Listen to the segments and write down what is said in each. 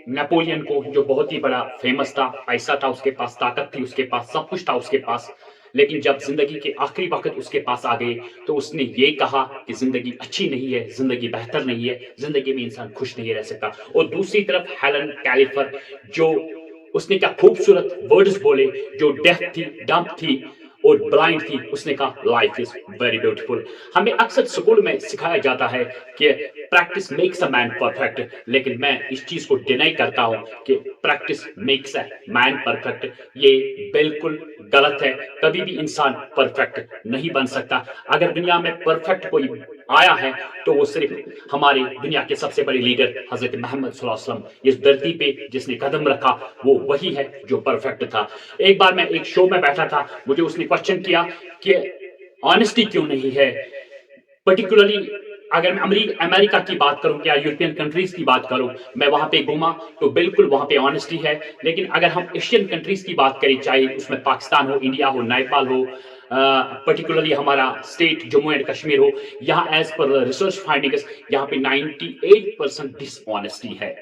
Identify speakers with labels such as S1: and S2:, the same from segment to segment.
S1: Napoleon को, जो बहुत ही बड़ा फेमस था, पैसा था उसके पास, ताकत थी उसके पास, सब कुछ था उसके पास, लेकिन जब जिंदगी के आखिरी वक्त उसके पास आ गए तो उसने ये कहा कि जिंदगी अच्छी नहीं है, जिंदगी बेहतर नहीं है, जिंदगी में इंसान खुश नहीं रह सकता। और दूसरी तरफ हेलन कैलिफर, जो उसने क्या खूबसूरत वर्ड्स बोले, जो डेफ थी, डम्प थी और ब्लाइंड थी, उसने कहा लाइफ इज वेरी ब्यूटीफुल। हमें अक्सर स्कूल में सिखाया जाता है कि practice makes a man perfect, लेकिन मैं इस चीज को डिनाई करता हूं कि practice makes a man perfect. ये बिल्कुल गलत है। कभी भी इंसान परफेक्ट नहीं बन सकता। अगर दुनिया में परफेक्ट कोई आया है तो वो सिर्फ हमारे दुनिया के सबसे बड़े लीडर हजरत मोहम्मद सल्लल्लाहु अलैहि वसल्लम, इस धरती पे जिसने कदम रखा वो वही है जो परफेक्ट था। एक बार मैं एक शो में बैठा था, मुझे उसने क्वेश्चन किया कि ऑनेस्टी क्यों नहीं है, पर्टिकुलरली अगर मैं अमेरिका की बात करूं या यूरोपियन कंट्रीज की बात करूं, मैं वहां पे घूमा तो बिल्कुल वहां पे ऑनेस्टी है। लेकिन अगर हम एशियन कंट्रीज की बात करें, चाहे उसमें पाकिस्तान हो, इंडिया हो, नेपाल हो, पर्टिकुलरली हमारा स्टेट जम्मू एंड कश्मीर हो, यहाँ एज पर रिसर्च फाइंडिंग्स यहाँ पे 98% डिसऑनेस्टी है।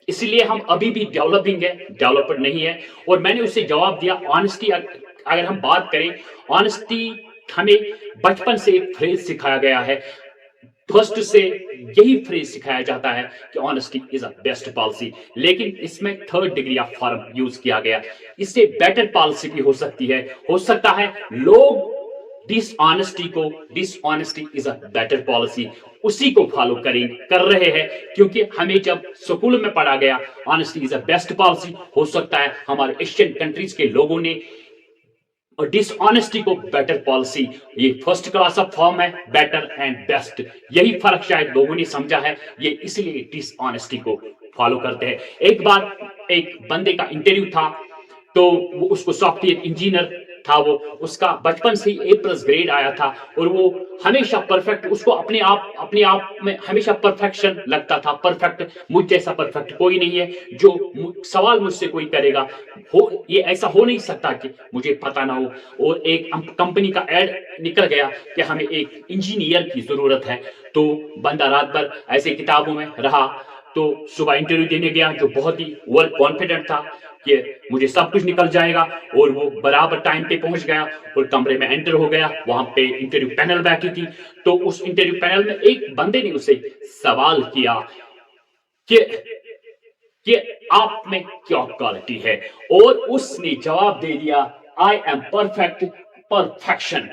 S1: इसलिए हम अभी भी डेवलपिंग है, डेवलपर नहीं है। और मैंने उससे जवाब दिया, ऑनेस्टी अगर हम बात करें, ऑनेस्टी हमें बचपन से एक फ्रेज सिखाया गया है, फर्स्ट से यही फ्रेज सिखाया जाता है कि honesty is a best policy, लेकिन इसमें third degree of form use किया गया। इससे बेटर पॉलिसी भी हो सकती है। हो सकता है लोग dishonesty is a better policy, उसी को फॉलो कर रहे हैं, क्योंकि हमें जब स्कूल में पढ़ा गया honesty is a best policy. हो सकता है हमारे एशियन कंट्रीज के लोगों ने और डिसऑनेस्टी को बेटर पॉलिसी, ये फर्स्ट क्लास ऑफ फॉर्म है, बेटर एंड बेस्ट, यही फर्क शायद लोगों ने समझा है, ये इसलिए डिसऑनेस्टी को फॉलो करते हैं। एक बार एक बंदे का इंटरव्यू था, तो वो उसको सॉफ्टवेयर इंजीनियर था, वो उसका बचपन से ही A+ ग्रेड आया था और वो हमेशा परफेक्ट, उसको अपने आप में हमेशा परफेक्शन लगता था। परफेक्ट, मुझ जैसा परफेक्ट कोई नहीं है। जो सवाल मुझसे कोई करेगा, ये ऐसा हो नहीं सकता कि मुझे पता ना हो। और एक कंपनी का एड निकल गया कि हमें एक इंजीनियर की जरूरत है, तो बंदा रात भर ऐसे किताबों में रहा, तो सुबह इंटरव्यू देने गया, जो बहुत ही वर्क कॉन्फिडेंट था कि मुझे सब कुछ निकल जाएगा, और वो बराबर टाइम पे पहुंच गया और कमरे में एंटर हो गया। वहां पे इंटरव्यू पैनल बैठी थी, तो उस इंटरव्यू पैनल में एक बंदे ने उसे सवाल किया कि आप में क्या क्वालिटी है, और उसने जवाब दे दिया, आई एम परफेक्ट, परफेक्शन।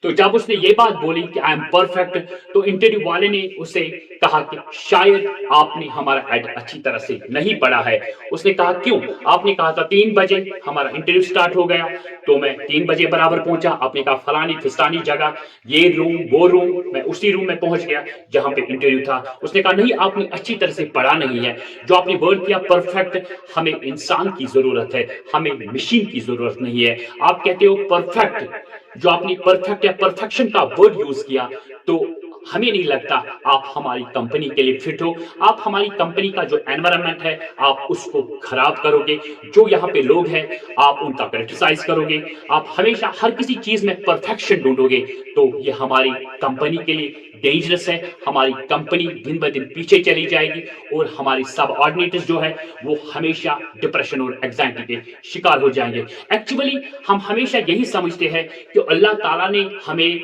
S1: तो जब उसने ये बात बोली कि आई एम परफेक्ट, तो इंटरव्यू वाले ने उसे कहा कि शायद आपने हमारा एड अच्छी तरह से नहीं पढ़ा है। उसने कहा क्यों? आपने कहा था 3 बजे हमारा इंटरव्यू स्टार्ट हो गया, तो मैं 3 बजे बराबर पहुंचा। आपने कहा फलानी फिस्तानी जगह, ये रूम वो रूम, मैं उसी रूम में पहुंच गया जहां पे इंटरव्यू था। उसने कहा नहीं, आपने अच्छी तरह से पढ़ा नहीं है। जो आपने वर्ड किया परफेक्ट, हमें इंसान की जरूरत है, हमें मशीन की जरूरत नहीं है। आप कहते हो परफेक्ट, जो आपने परफेक्ट या परफेक्शन का वर्ड यूज किया, तो हमें नहीं लगता आप हमारी कंपनी के लिए फिट हो। आप हमारी कंपनी का जो एनवायरनमेंट है, आप उसको खराब करोगे। जो यहाँ पे लोग हैं, आप उनका क्रिटिसाइज करोगे। आप हमेशा हर किसी चीज में परफेक्शन ढूंढोगे, तो ये हमारी कंपनी के लिए डेंजरस है। हमारी कंपनी दिन ब दिन पीछे चली जाएगी, और हमारी सब ऑर्डिनेटर्स जो है वो हमेशा डिप्रेशन और एंजाइटी के शिकार हो जाएंगे। एक्चुअली हम हमेशा यही समझते हैं कि अल्लाह ताला ने हमें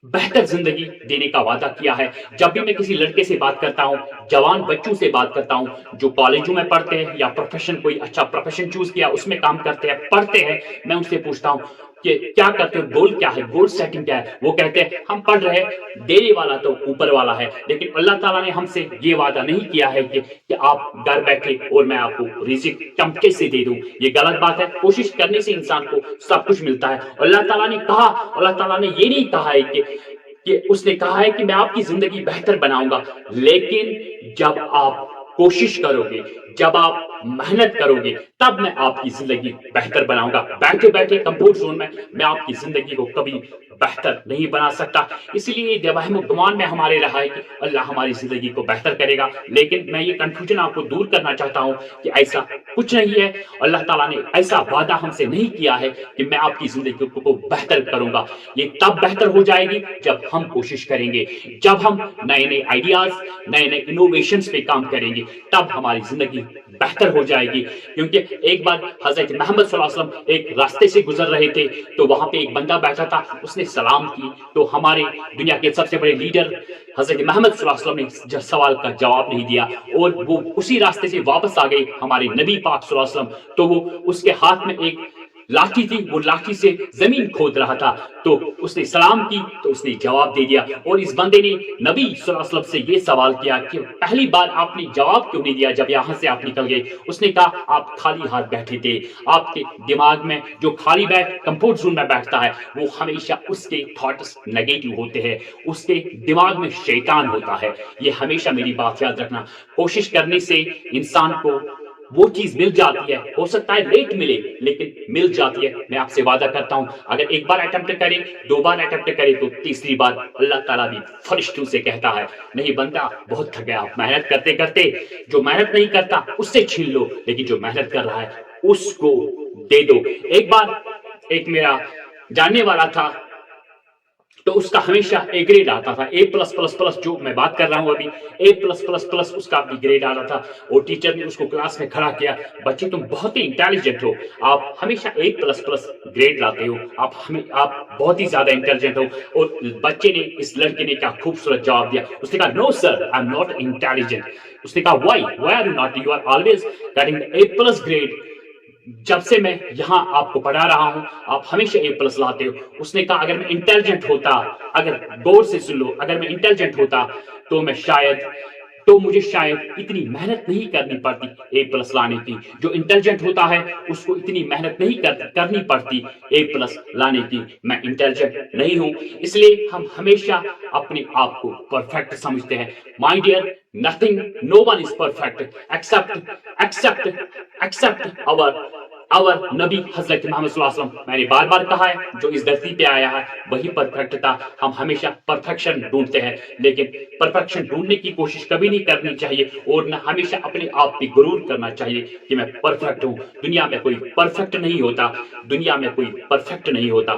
S1: बेहतर जिंदगी देने का वादा किया है। जब भी मैं किसी लड़के से बात करता हूं, जवान बच्चों से बात करता हूं जो कॉलेजों में पढ़ते हैं या प्रोफेशन, कोई अच्छा प्रोफेशन चूज किया उसमें काम करते हैं, पढ़ते हैं, मैं उनसे पूछता हूं कि क्या करते हो, गोल क्या है, गोल सेटिंग क्या है। वो कहते हैं हम पढ़ रहे हैं, देने वाला तो ऊपर वाला है, लेकिन अल्लाह ताला ने हमसे ये वादा नहीं किया है कि आप घर बैठे और मैं आपको रिज़िक चमके से दे दूं। ये गलत बात है। कोशिश करने से इंसान को सब कुछ मिलता है। अल्लाह ताला ने कहा, अल्लाह ताला ने ये नहीं कहा है कि उसने कहा है कि मैं आपकी जिंदगी बेहतर बनाऊंगा, लेकिन जब आप कोशिश करोगे, जब आप محنت کروگے تب میں آپ کی زندگی بہتر بناؤں گا. بیٹھے بیٹھے کمفورٹ زون میں آپ کی زندگی کو کبھی بہتر نہیں بنا سکتا. اسی لیے یہ وہم و گمان میں ہمارے رہا ہے کہ اللہ ہماری زندگی کو بہتر کرے گا، لیکن میں یہ کنفیوژن آپ کو دور کرنا چاہتا ہوں کہ ایسا کچھ نہیں ہے. اللہ تعالیٰ نے ایسا وعدہ ہم سے نہیں کیا ہے کہ میں آپ کی زندگی کو بہتر کروں گا. یہ تب بہتر ہو جائے گی جب ہم کوشش کریں گے، جب ہم نئے نئے آئیڈیاز، نئے نئے انوویشنز پہ کام کریں گے، تب ہماری زندگی بہتر ہو جائے گی. کیونکہ ایک بار حضرت محمد صلی اللہ علیہ وسلم ایک راستے سے گزر رہے تھے تو وہاں پہ ایک بندہ بیٹھا تھا، اس نے سلام کی تو ہمارے دنیا کے سب سے بڑے لیڈر حضرت محمد صلی اللہ علیہ وسلم نے سوال کا جواب نہیں دیا اور وہ اسی راستے سے واپس آ گئے ہمارے نبی پاک صلی اللہ علیہ وسلم. تو وہ اس کے ہاتھ میں ایک لاٹھی تھی، وہ لاٹھی سے زمین کھود رہا تھا تو اس نے سلام کی تو اس نے جواب دے دیا. اور اس بندے نے نبی صلی اللہ علیہ وسلم سے یہ سوال کیا کہ پہلی بار آپ نے جواب کیوں نہیں دیا جب یہاں سے آپ نکل گئے؟ اس نے کہا آپ خالی ہاتھ بیٹھے تھے. آپ کے دماغ میں جو خالی کمفورٹ زون میں بیٹھتا ہے وہ ہمیشہ اس کے تھاٹس نیگیٹو ہوتے ہیں، اس کے دماغ میں شیطان ہوتا ہے. یہ ہمیشہ میری بات یاد رکھنا. کوشش کرنے سے انسان کو وہ چیز مل جاتی ہے، ہو سکتا ہے لیٹ ملے لیکن مل جاتی ہے. میں آپ سے وعدہ کرتا ہوں اگر ایک بار اٹمپٹ کرے، دو بار اٹمپٹ کرے تو تیسری بار اللہ تعالیٰ بھی فرشتوں سے کہتا ہے نہیں بندہ بہت تھک گیا، محنت کرتے کرتے جو محنت نہیں کرتا اس سے چھین لو، لیکن جو محنت کر رہا ہے اس کو دے دو. ایک بار ایک میرا جاننے والا تھا تو اس کا ہمیشہ اے گریڈ آتا تھا، اے پلس پلس پلس، جو میں بات کر رہا ہوں ابھی اے پلس پلس پلس اس کا بھی گریڈ آ رہا تھا. اور ٹیچر نے اس کو کلاس میں کھڑا کیا، بچے تم بہت ہی انٹیلیجنٹ ہو، آپ ہمیشہ اے پلس پلس گریڈ لاتے ہو، آپ بہت ہی زیادہ انٹیلیجنٹ ہو. اور بچے نے، اس لڑکے نے کیا خوبصورت جواب دیا، اس نے کہا no sir I am not intelligent. اس نے کہا why are you not, you are always getting A plus grade. جب سے میں یہاں آپ کو پڑھا رہا ہوں آپ ہمیشہ اے پلس لاتے ہو. اس نے کہا اگر میں انٹیلیجنٹ ہوتا، اگر غور سے سن لو، اگر میں انٹیلیجنٹ ہوتا تو مجھے شاید اتنی محنت نہیں کرنی پڑتی اے پلس لانے کی. جو انٹیلیجنٹ ہوتا ہے اس کو اتنی محنت نہیں کرنی پڑتی اے پلس لانے کی. میں انٹیلیجنٹ نہیں ہوں، اس لیے ہم ہمیشہ اپنے آپ کو پرفیکٹ سمجھتے ہیں. My dear nothing, no one is perfect except our نبی حضرت محمد صلی اللہ علیہ وسلم. میں نے بار بار کہا ہے جو اس دھرتی پہ آیا ہے وہی پرفیکٹ تھا. ہم ہمیشہ پرفیکشن ڈھونڈتے ہیں لیکن پرفیکشن ڈھونڈنے کی کوشش کبھی نہیں کرنی چاہیے اور نہ ہمیشہ اپنے آپ پہ غرور کرنا چاہیے کہ میں پرفیکٹ ہوں. دنیا میں کوئی پرفیکٹ نہیں ہوتا، دنیا میں کوئی پرفیکٹ نہیں ہوتا.